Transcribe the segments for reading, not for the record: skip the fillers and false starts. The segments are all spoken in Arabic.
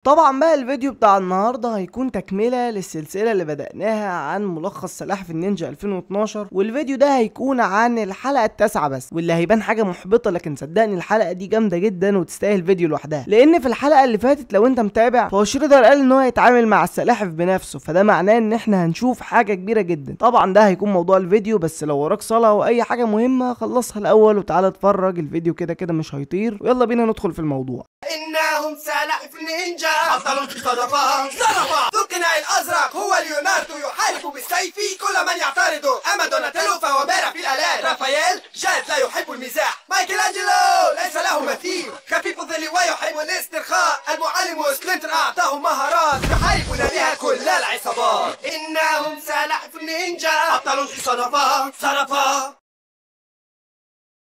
طبعا بقى الفيديو بتاع النهارده هيكون تكملة للسلسلة اللي بدأناها عن ملخص سلاحف النينجا 2012، والفيديو ده هيكون عن الحلقة التاسعة بس، واللي هيبان حاجة محبطة لكن صدقني الحلقة دي جامدة جدا وتستاهل فيديو لوحدها. لأن في الحلقة اللي فاتت لو انت متابع فهو شريدر قال ان هو هيتعامل مع السلاحف بنفسه، فده معناه ان احنا هنشوف حاجة كبيرة جدا. طبعا ده هيكون موضوع الفيديو، بس لو وراك صلاة او اي حاجة مهمة خلصها الاول وتعالى اتفرج، الفيديو كده كده مش هيطير، ويلا بينا ندخل في الموضوع. إنهم سلاحف النينجا أبطال في صدفات ذو القناع الأزرق هو ليوناردو يحارب بالسيف كل من يعترضه، أما دوناتيلو فهو بارع في الآلات، رافائيل جاد لا يحب المزاح، مايكل أنجلو ليس له مثيل، خفيف الظل ويحب الاسترخاء، المعلم سبلنتر أعطاه مهارات يحاربون بها كل العصابات. إنهم سلاحف النينجا أبطال في صدفات.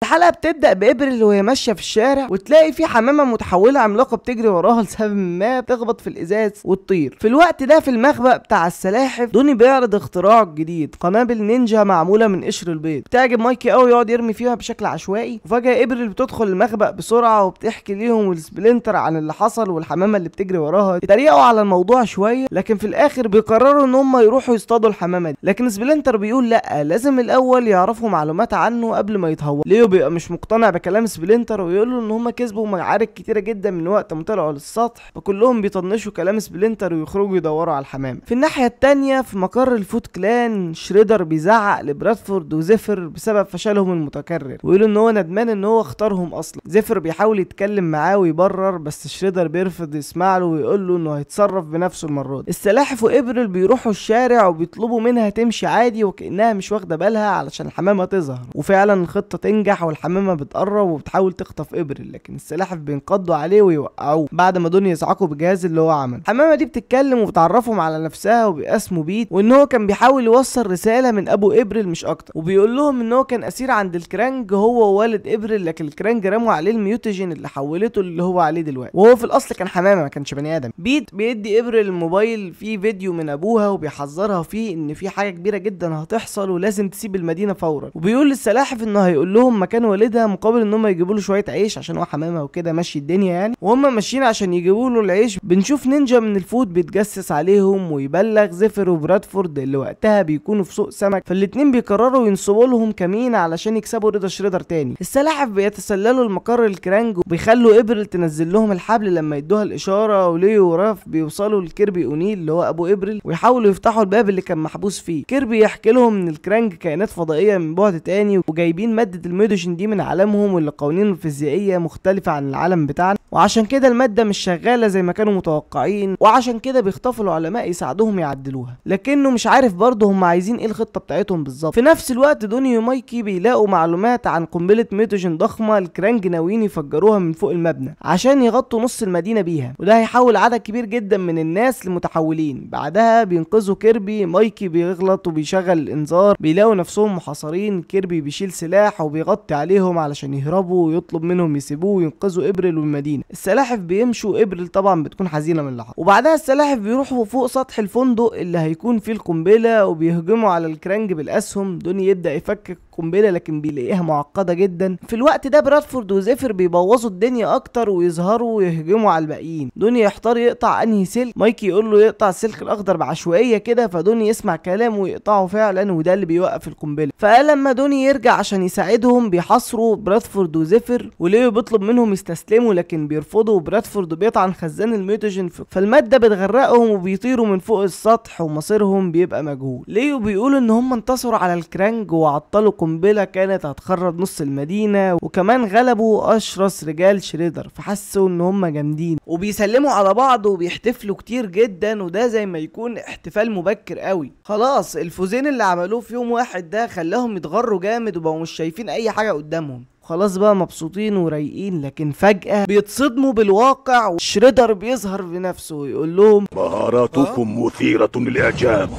الحلقة بتبدأ بإبريل وهي ماشية في الشارع وتلاقي في حمامة متحولة عملاقة بتجري وراها لسبب ما، بتخبط في الإزاز وتطير. في الوقت ده في المخبأ بتاع السلاحف دوني بيعرض اختراعه الجديد، قنابل نينجا معمولة من قشر البيض، بتعجب مايكي قوي يقعد يرمي فيها بشكل عشوائي. وفجأة إبريل بتدخل المخبأ بسرعة وبتحكي ليهم والسبلنتر عن اللي حصل والحمامة اللي بتجري وراها، يتريقوا على الموضوع شوية، لكن في الآخر بيقرروا إن هم يروحوا يصطادوا الحمامة دي. لكن سبلنتر بيقول لأ، لازم الأول يعرفوا معلومات عنه قبل ما يتهور. ليو بيبقى مش مقتنع بكلام سبلنتر ويقول له ان هم كسبوا معارك كتيره جدا من وقت ما طلعوا للسطح، فكلهم بيطنشوا كلام سبلنتر ويخرجوا يدوروا على الحمام. في الناحيه التانيه في مقر الفوت كلان شريدر بيزعق لبرادفورد وزيفر بسبب فشلهم المتكرر، ويقول ان هو ندمان ان هو اختارهم اصلا. زيفر بيحاول يتكلم معاه ويبرر، بس شريدر بيرفض يسمع له ويقول له انه هيتصرف بنفسه المره دي. السلاحف وابريل بيروحوا الشارع وبيطلبوا منها تمشي عادي وكانها مش واخده بالها علشان الحمامه تظهر، وفعلا الخطه تنجح والحمامه بتقرب وبتحاول تخطف ابريل، لكن السلاحف بينقضوا عليه ويوقعوه بعد ما دنيا يزعقوا بالجهاز اللي هو عمله. الحمامه دي بتتكلم وبتعرفهم على نفسها وباسمه بيت، وان هو كان بيحاول يوصل رساله من ابو ابريل مش اكتر، وبيقول لهم ان هو كان اسير عند الكرانج هو ووالد ابريل، لكن الكرانج رموا عليه الميوتاجين اللي حولته اللي هو عليه دلوقتي، وهو في الاصل كان حمامه ما كانش بني ادم. بيت بيدي ابريل الموبايل فيه فيديو من ابوها وبيحذرها فيه ان في حاجه كبيره جدا هتحصل ولازم تسيب المدينه فورا، وبيقول للسلاحف انه هيقول لهم مكان والدها مقابل ان هم يجيبوا له شويه عيش عشان هو حمامه وكده ماشي الدنيا يعني. وهم ماشيين عشان يجيبوا له العيش بنشوف نينجا من الفوت بيتجسس عليهم ويبلغ زيفر وبرادفورد اللي وقتها بيكونوا في سوق سمك، فالاتنين بيقرروا ينصبوا لهم كمين علشان يكسبوا رضا شريدر تاني. السلاحف بيتسللوا لمقر الكرانج وبيخلوا ابريل تنزل لهم الحبل لما يدوها الاشاره، وليو وراف بيوصلوا لكيربي اونيل اللي هو ابو ابريل ويحاولوا يفتحوا الباب اللي كان محبوس فيه. كيربي يحكي لهم ان الكرانج كائنات فضائيه من بعد تاني وجايبين ماده الميدوجين دي من عالمهم، واللي قوانينه الفيزيائيه مختلفه عن العالم بتاعنا، وعشان كده الماده مش شغاله زي ما كانوا متوقعين، وعشان كده بيخطفوا العلماء يساعدوهم يعدلوها، لكنه مش عارف برضه هم عايزين ايه الخطه بتاعتهم بالظبط. في نفس الوقت دوني ومايكي بيلاقوا معلومات عن قنبله ميدوجين ضخمه الكرانج ناويين يفجروها من فوق المبنى عشان يغطوا نص المدينه بيها، وده هيحول عدد كبير جدا من الناس لمتحولين. بعدها بينقذوا كيربي، مايكي بيغلط وبيشغل الانذار، بيلاقوا نفسهم محاصرين، كيربي بيشيل سلاح وبيغطي عليهم علشان يهربوا ويطلب منهم يسيبوه وينقذوا ابريل والمدينه. السلاحف بيمشوا، ابريل طبعا بتكون حزينه من اللحظه، وبعدها السلاحف بيروحوا فوق سطح الفندق اللي هيكون فيه القنبله وبيهجموا على الكرانج بالاسهم. دوني يبدا يفكك القنبله لكن بيلاقيها معقده جدا. في الوقت ده برادفورد وزيفر بيبوظوا الدنيا اكتر ويظهروا ويهجموا على الباقيين. دوني يحتار يقطع انهي سلك، مايكي يقول له يقطع السلك الاخضر بعشوائيه كده، فدوني يسمع كلامه ويقطعه فعلا، وده اللي بيوقف القنبله. فلما دوني يرجع عشان يساعدهم بيحاصروا برادفورد وزيفر، وليو بيطلب منهم يستسلموا لكن بيرفضوا، وبرادفورد بيطعن خزان الميوتاجين فالماده بتغرقهم وبيطيروا من فوق السطح ومصيرهم بيبقى مجهول. ليو بيقول ان هم انتصروا على الكرانج وعطلوا قنبله كانت هتخرب نص المدينه، وكمان غلبوا اشرس رجال شريدر، فحسوا ان هم جامدين وبيسلموا على بعض وبيحتفلوا كتير جدا، وده زي ما يكون احتفال مبكر قوي. خلاص الفوزين اللي عملوه في يوم واحد ده خلاهم يتغروا جامد وبقوا مش شايفين اي حاجه قدامهم، خلاص بقى مبسوطين ورايقين، لكن فجأة بيتصدموا بالواقع وشريدر بيظهر بنفسه ويقول لهم مهاراتكم مثيرة للإعجاب.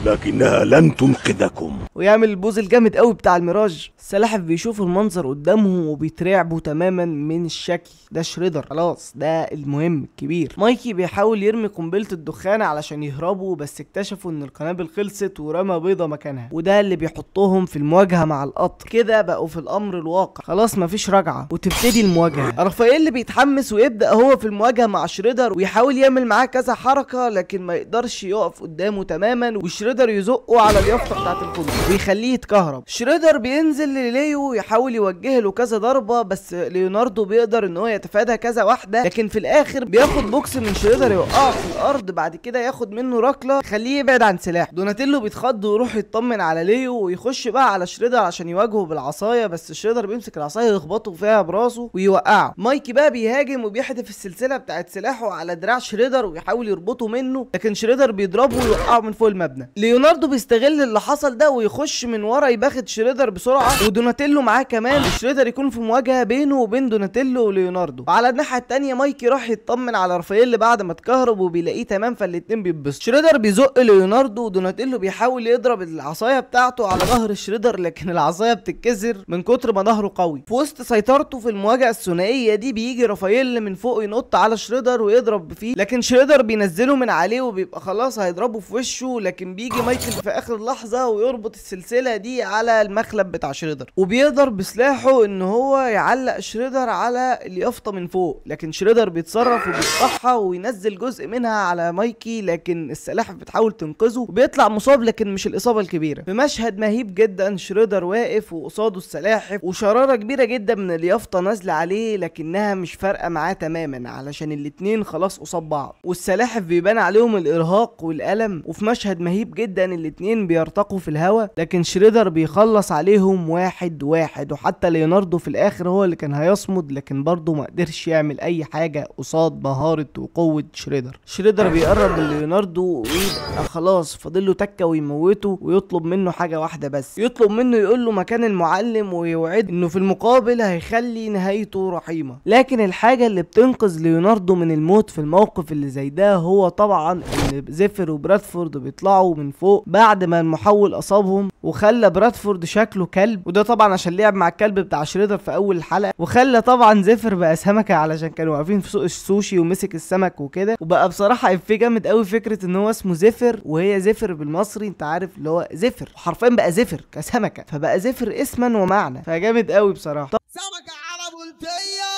لكنها لن تنقذكم. ويعمل البوز الجامد قوي بتاع الميراج. السلاحف بيشوفوا المنظر قدامهم وبيترعبوا تماما من الشكل ده. شريدر خلاص ده المهم الكبير. مايكي بيحاول يرمي قنبله الدخان علشان يهربوا، بس اكتشفوا ان القنابل خلصت ورمى بيضه مكانها، وده اللي بيحطهم في المواجهه مع القطر. كده بقوا في الامر الواقع، خلاص مفيش رجعه وتبتدي المواجهه. رافائيل بيتحمس ويبدا هو في المواجهه مع شريدر ويحاول يعمل معاه كذا حركه، لكن ما يقدرش يقف قدامه تماما، وشريدر يزقه على اليافطه بتاعت الفندق ويخليه يتكهرب. شريدر بينزل لليو يحاول يوجه له كذا ضربه، بس ليوناردو بيقدر ان هو يتفادى كذا واحده، لكن في الاخر بياخد بوكس من شريدر يوقعه في الارض، بعد كده ياخد منه ركله يخليه يبعد عن سلاح. دوناتيلو بيتخض ويروح يطمن على ليو ويخش بقى على شريدر عشان يواجهه بالعصايه، بس شريدر بيمسك العصايه يخبطه فيها براسه ويوقعه. مايكي بقى بيهاجم وبيحدف السلسله بتاعت سلاحه على دراع شريدر ويحاول يربطه منه، لكن شريدر بيضربه ويوقعه من فوق المبنى. ليوناردو بيستغل اللي حصل ده ويخش من ورا يباخد شريدر بسرعه، ودوناتيلو معاه كمان، وشريدر يكون في مواجهه بينه وبين دوناتيلو وليوناردو. وعلى الناحيه الثانيه مايكي راح يطمن على رافائيل بعد ما اتكهرب وبيلاقيه تمام، فالاتنين بيتبسطوا. شريدر بيزق ليوناردو ودوناتيلو بيحاول يضرب العصايه بتاعته على ظهر شريدر، لكن العصايه بتتكسر من كتر ما ظهره قوي. في وسط سيطرته في المواجهه الثنائيه دي بيجي رافائيل من فوق ينط على شريدر ويضرب فيه، لكن شريدر بينزله من عليه وبيبقى خلاص هيضربه في وشه، لكن بيجي مايكل في اخر لحظه ويربط السلسله دي على المخلب بتاع شريدر، وبيقدر بسلاحه ان هو يعلق شريدر على اليافطه من فوق، لكن شريدر بيتصرف وبيقطعها وينزل جزء منها على مايكي، لكن السلاحف بتحاول تنقذه وبيطلع مصاب، لكن مش الاصابه الكبيره. في مشهد مهيب جدا شريدر واقف وقصاده السلاحف وشراره كبيره جدا من اليافطه نازله عليه، لكنها مش فارقه معاه تماما علشان الاتنين خلاص قصاد بعض، والسلاحف بيبان عليهم الارهاق والالم. وفي مشهد مهيب جدا الاتنين بيرتقوا في الهواء، لكن شريدر بيخلص عليهم واحد واحد، وحتى ليوناردو في الاخر هو اللي كان هيصمد، لكن برضه ما قدرش يعمل اي حاجه قصاد مهاره وقوه شريدر. شريدر بيقرب من ليوناردو ويبقى خلاص فاضل له تكه ويموته، ويطلب منه حاجه واحده بس، يطلب منه يقول له مكان المعلم ويوعد انه في المقابل هيخلي نهايته رحيمه. لكن الحاجه اللي بتنقذ ليوناردو من الموت في الموقف اللي زي ده هو طبعا ان زيفر وبرادفورد بيطلعوا من فوق بعد ما المحول اصابهم، وخلى برادفورد شكله كلب، وده طبعا عشان لعب مع الكلب بتاع شريدر في اول الحلقه، وخلى طبعا زيفر بقى سمكه علشان كانوا واقفين في سوق السوشي ومسك السمك وكده. وبقى بصراحه افيه جامد قوي فكره ان هو اسمه زيفر وهي زيفر بالمصري، انت عارف اللي هو زيفر، حرفيا بقى زيفر كسمكه، فبقى زيفر اسما ومعنى، فجامد قوي بصراحه. سمكة على بلطية،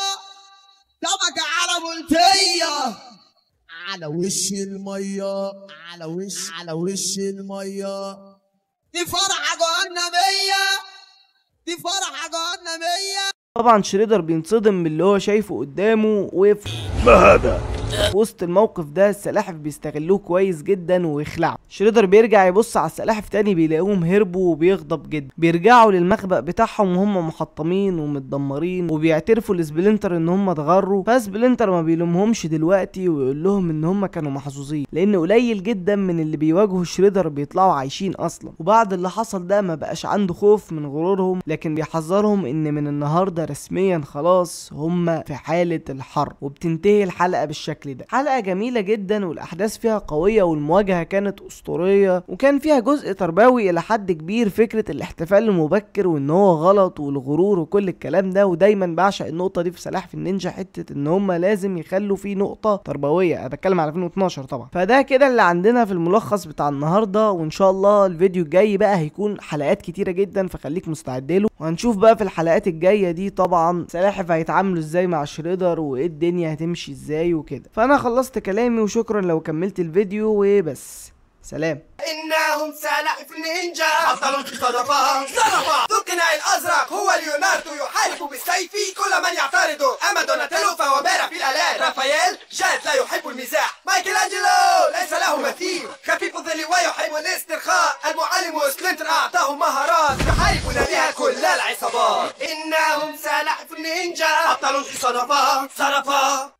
سمكة على بلطية، على وش المية، على وش المية، دي فرحة جهنمية، دي فرحة جهنمية. طبعا شريدر بينصدم من اللي هو شايفه قدامه، ما هذا؟ في وسط الموقف ده السلاحف بيستغلوه كويس جدا ويخلعوا. شريدر بيرجع يبص على السلاحف تاني بيلاقيهم هربوا وبيغضب جدا. بيرجعوا للمخبأ بتاعهم وهم محطمين ومتدمرين، وبيعترفوا لسبلنتر ان هم اتغروا، فسبلنتر ما بيلومهمش دلوقتي ويقول لهم ان هم كانوا محظوظين، لان قليل جدا من اللي بيواجهوا شريدر بيطلعوا عايشين اصلا. وبعد اللي حصل ده ما بقاش عنده خوف من غرورهم، لكن بيحذرهم ان من النهارده رسميا خلاص هم في حالة الحرب. وبتنتهي الحلقة بالشكل ده. حلقة جميلة جدا والاحداث فيها قوية والمواجهة كانت اسطورية، وكان فيها جزء تربوي الى حد كبير، فكرة الاحتفال المبكر وان هو غلط والغرور وكل الكلام ده. ودايما بعشق النقطة دي في سلاحف النينجا، حتة ان هم لازم يخلوا فيه نقطة تربوية. انا بتكلم على 2012 طبعا. فده كده اللي عندنا في الملخص بتاع النهاردة، وان شاء الله الفيديو الجاي بقى هيكون حلقات كتيرة جدا، فخليك مستعد له. وهنشوف بقى في الحلقات الجاية دي طبعا سلاحف هيتعاملوا ازاي مع شريدر وايه الدنيا هتمشي ازاي وكده. فانا خلصت كلامي وشكرا لو كملت الفيديو وبس. سلام. إنهم سلاحف النينجا أبطال في صدفات زرفة. ذو القناع الأزرق هو ليوناردو يحارب بالسيف كل من يعترضه. أما دوناتيلو فهو بارع في الآلات. رافائيل جاد لا يحب المزاح. مايكل أنجلو ليس له مثيل، خفيف الظل ويحب الاسترخاء. المعلم سبلنتر أعطاه مهارات يحاربون بها كل العصابات. إنهم سلاحف النينجا أبطال في صدفات زرفة.